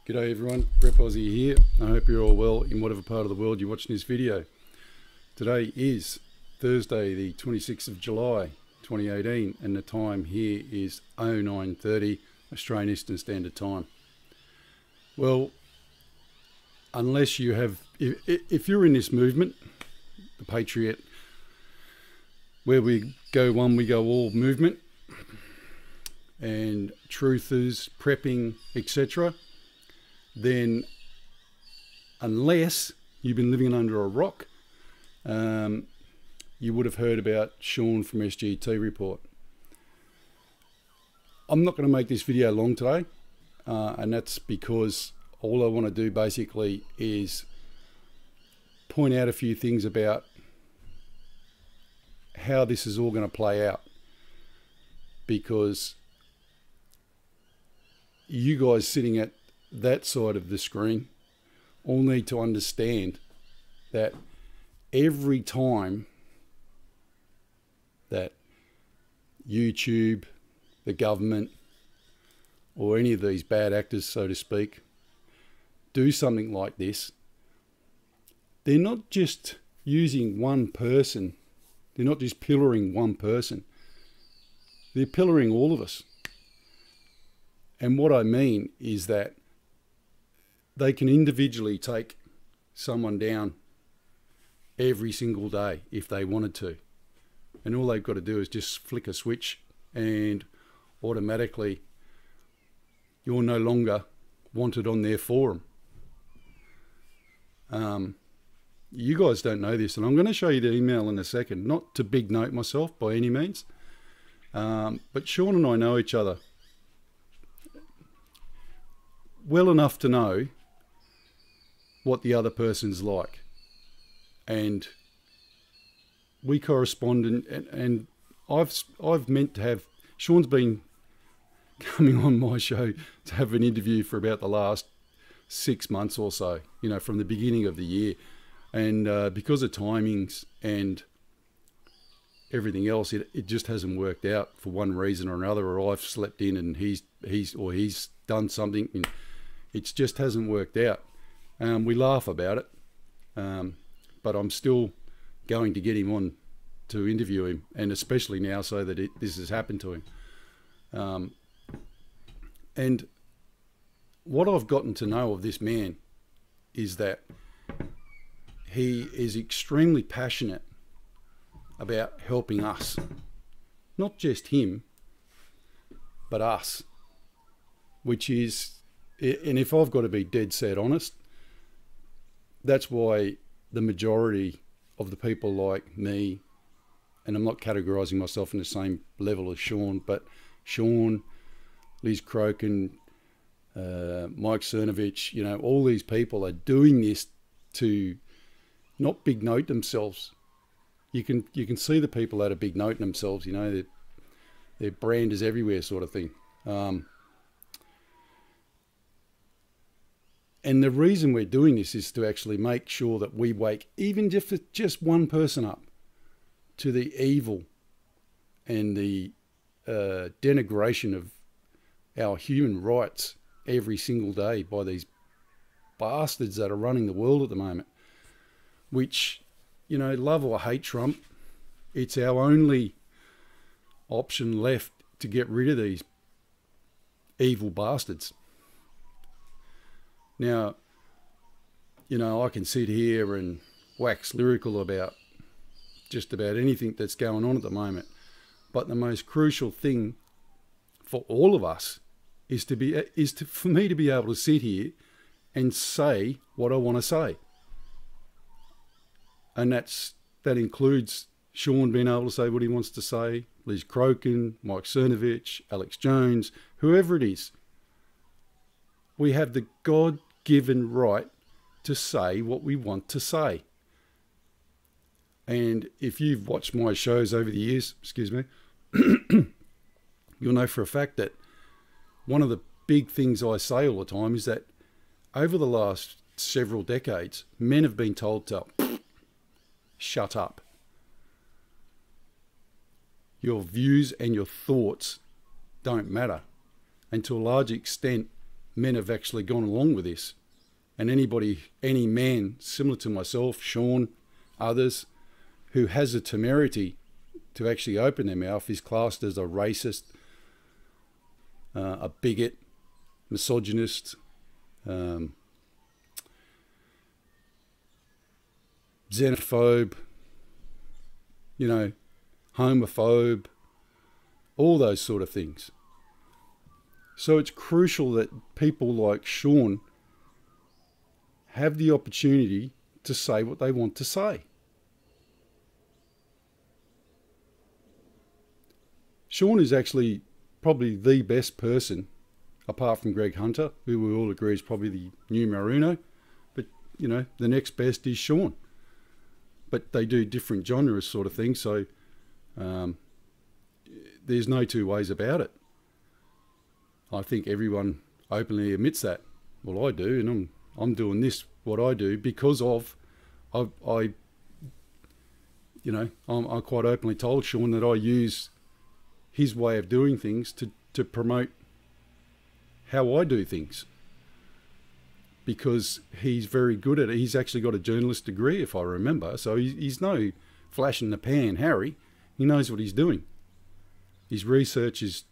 G'day everyone, Prep Aussie here. I hope you're all well in whatever part of the world you're watching this video. Today is Thursday the 26th of July 2018 and the time here is 09:30 Australian Eastern Standard Time. Well, unless you have, if you're in this movement, the Patriot, where we go one, we go all movement, and truthers, prepping, etc., then unless you've been living under a rock, you would have heard about Sean from SGT Report. I'm not going to make this video long today, and that's because all I want to do basically is point out a few things about how this is all going to play out, because you guys sitting at that side of the screen all need to understand that every time that YouTube, the government, or any of these bad actors, so to speak, do something like this, they're not just using one person, they're not just pillaring one person, they're pillaring all of us. And what I mean is that they can individually take someone down every single day if they wanted to. And all they've got to do is just flick a switch and automatically you're no longer wanted on their forum. You guys don't know this, and I'm going to show you the email in a second. Not to big note myself by any means, but Sean and I know each other well enough to know what the other person's like, and we correspond, and I've meant to have, Sean's been coming on my show to have an interview for about the last 6 months or so, you know, from the beginning of the year, and because of timings and everything else, it just hasn't worked out for one reason or another, or I've slept in and he's done something and it just hasn't worked out. We laugh about it, but I'm still going to get him on to interview him, and especially now so that this has happened to him. And what I've gotten to know of this man is that he is extremely passionate about helping us, not just him, but us, which is, and if I've got to be dead set honest, that's why the majority of the people like me, and I'm not categorizing myself in the same level as Sean, but Sean, Liz Crokin, Mike Cernovich, you know, all these people are doing this to not big note themselves. You can see the people that are big noting themselves, you know, their brand is everywhere sort of thing. And the reason we're doing this is to actually make sure that we wake even just one person up to the evil and the denigration of our human rights every single day by these bastards that are running the world at the moment, which, you know, love or hate Trump, it's our only option left to get rid of these evil bastards. Now, you know, I can sit here and wax lyrical about just about anything that's going on at the moment, but the most crucial thing for all of us is for me to be able to sit here and say what I want to say, and that includes Sean being able to say what he wants to say, Liz Crokin, Mike Cernovich, Alex Jones, whoever it is. We have the God-given right to say what we want to say. And if you've watched my shows over the years, excuse me, you'll know for a fact that one of the big things I say all the time is that over the last several decades, men have been told to shut up. Your views and your thoughts don't matter. And to a large extent, men have actually gone along with this. And any man similar to myself, Sean, others, who has a temerity to actually open their mouth is classed as a racist, a bigot, misogynist, xenophobe, homophobe, all those sort of things. So it's crucial that people like Sean have the opportunity to say what they want to say. Sean is actually probably the best person, apart from Greg Hunter, who we all agree is probably the numero uno. But, the next best is Sean. But they do different genres sort of thing, so there's no two ways about it. I think everyone openly admits that. Well, I do, and I'm doing this, what I do, because of, I'm quite openly told Sean that I use his way of doing things to promote how I do things. Because he's very good at it. He's actually got a journalist degree, if I remember. So he's no flash in the pan Harry. He knows what he's doing. His research is,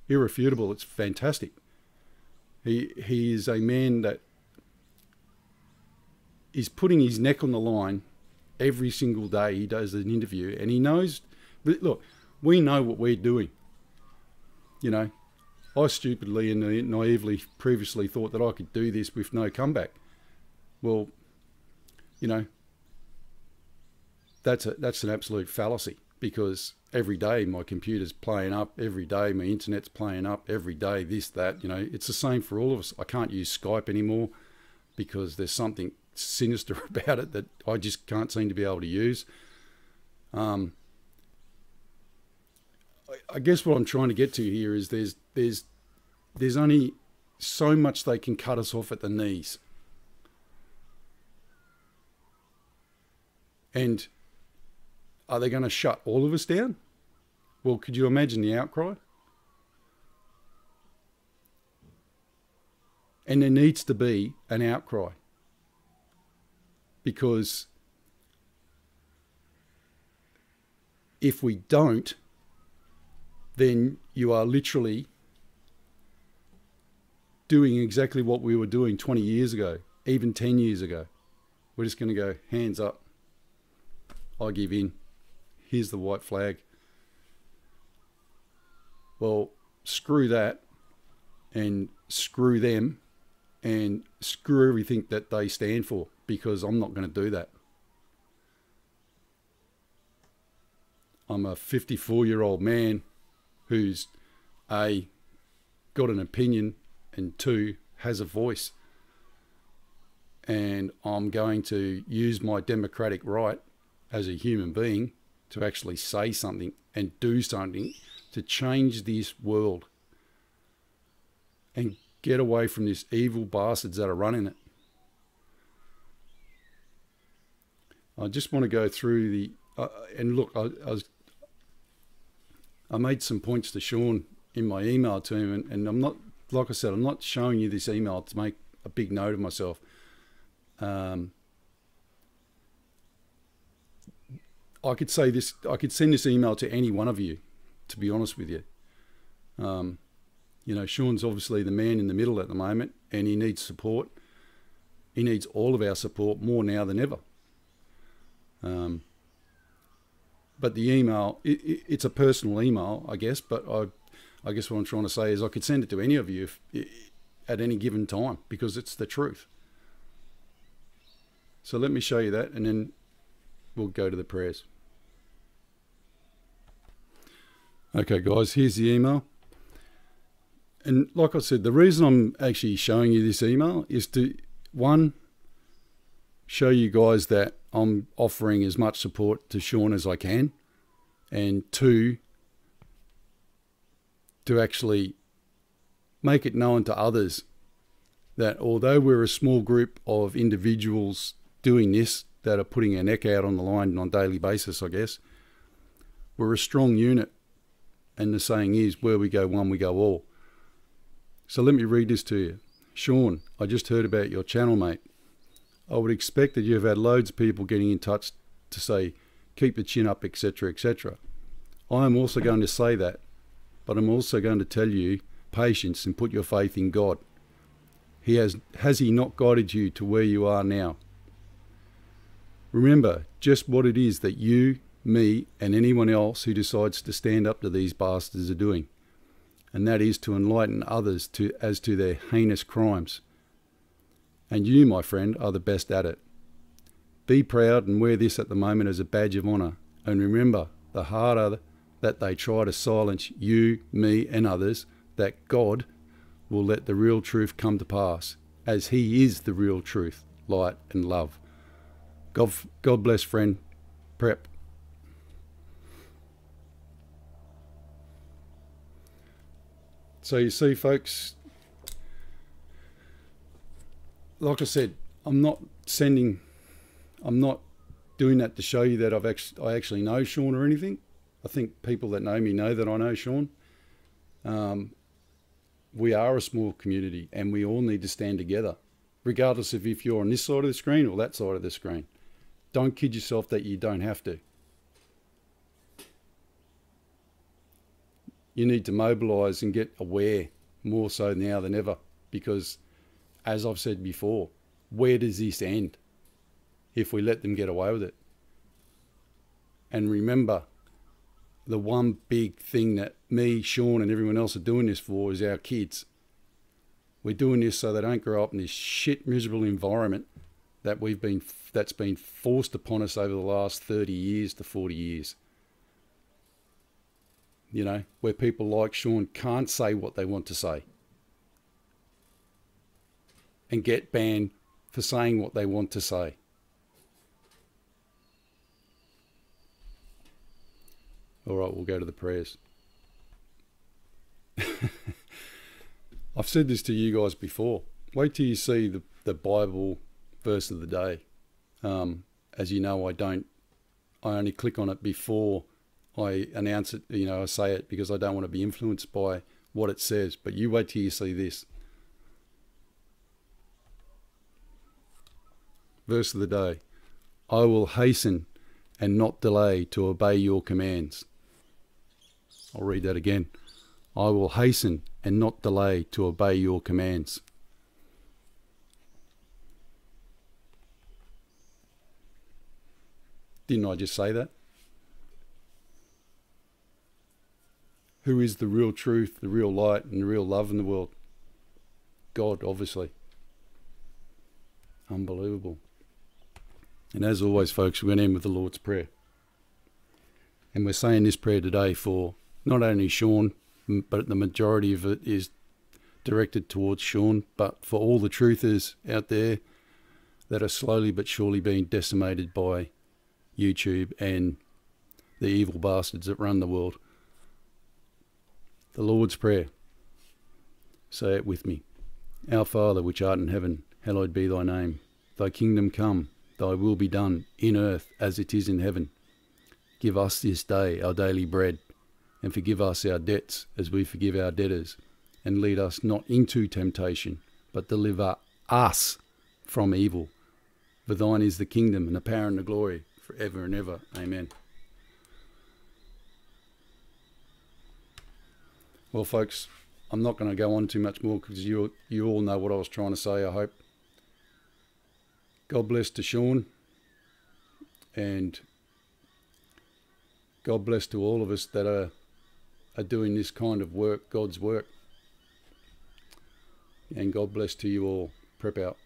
irrefutable. It's fantastic. He is a man that is putting his neck on the line every single day he does an interview, and he knows. Look, we know what we're doing. I stupidly and naively previously thought that I could do this with no comeback. Well, that's an absolute fallacy, because every day my computer's playing up, every day my internet's playing up, every day this, that, it's the same for all of us. I can't use Skype anymore because there's something sinister about it that I just can't seem to be able to use. I guess what I'm trying to get to here is there's only so much they can cut us off at the knees. And are they going to shut all of us down? Well, could you imagine the outcry? And there needs to be an outcry, because if we don't, then you are literally doing exactly what we were doing 20 years ago, even 10 years ago. We're just going to go, hands up. I give in. Here's the white flag. Well, screw that, and screw them, and screw everything that they stand for, because I'm not going to do that. I'm a 54-year-old man who's A, got an opinion, and 2, has a voice. And I'm going to use my democratic right as a human being to actually say something and do something to change this world and get away from these evil bastards that are running it. I just want to go through the and look, I made some points to Sean in my email to him, and I'm not, like I said, I'm not showing you this email to make a big note of myself. I could say this, I could send this email to any one of you, to be honest with you. Sean's obviously the man in the middle at the moment, and he needs support. He needs all of our support more now than ever. But the email, it's a personal email, I guess, but I guess what I'm trying to say is I could send it to any of you at any given time, because it's the truth. So let me show you that, and then we'll go to the prayers. Okay, guys, here's the email. And like I said, the reason I'm actually showing you this email is to, one, show you guys that I'm offering as much support to Sean as I can, and 2, to actually make it known to others that although we're a small group of individuals doing this, that are putting our neck out on the line on a daily basis, I guess, we're a strong unit. And the saying is, where we go one, we go all. So let me read this to you. Sean, I just heard about your channel, mate. I would expect that you've had loads of people getting in touch to say, keep the chin up, etc., etc. I am also going to say that, but I'm also going to tell you, patience and put your faith in God. Has he not guided you to where you are now? Remember just what it is that you, me, and anyone else who decides to stand up to these bastards are doing, and that is to enlighten others as to their heinous crimes. And you, my friend, are the best at it. Be proud and wear this at the moment as a badge of honour, and remember, the harder that they try to silence you, me, and others, that God will let the real truth come to pass, as he is the real truth, light and love. God bless, friend. Prep. So you see, folks, like I said, I'm not doing that to show you that I actually know Sean or anything. I think people that know me know that I know Sean. We are a small community and we all need to stand together, regardless of if you're on this side of the screen or that side of the screen. Don't kid yourself that you don't have to. You need to mobilise and get aware more so now than ever, because, as I've said before, where does this end if we let them get away with it? And remember, the one big thing that me, Sean, and everyone else are doing this for is our kids. We're doing this so they don't grow up in this shit, miserable environment that's been forced upon us over the last 30 years to 40 years. You know, where people like Sean can't say what they want to say and get banned for saying what they want to say. All right, we'll go to the prayers. I've said this to you guys before. Wait till you see the Bible verse of the day. As you know, I only click on it before I announce it, I say it, because I don't want to be influenced by what it says. But you wait till you see this. Verse of the day. I will hasten and not delay to obey your commands. I'll read that again. I will hasten and not delay to obey your commands. Didn't I just say that? Who is the real truth, the real light, and the real love in the world? God, obviously. Unbelievable. And as always, folks, we're going to end with the Lord's Prayer. And we're saying this prayer today for not only Sean, but the majority of it is directed towards Sean, but for all the truthers out there that are slowly but surely being decimated by YouTube and the evil bastards that run the world. The Lord's Prayer. Say it with me. Our Father, which art in heaven, hallowed be thy name. Thy kingdom come, thy will be done, in earth as it is in heaven. Give us this day our daily bread, and forgive us our debts as we forgive our debtors. And lead us not into temptation, but deliver us from evil. For thine is the kingdom and the power and the glory, forever and ever. Amen. Well, folks, I'm not going to go on too much more because you all know what I was trying to say, I hope. God bless to Sean, and God bless to all of us that are doing this kind of work, God's work. And God bless to you all. Prep out.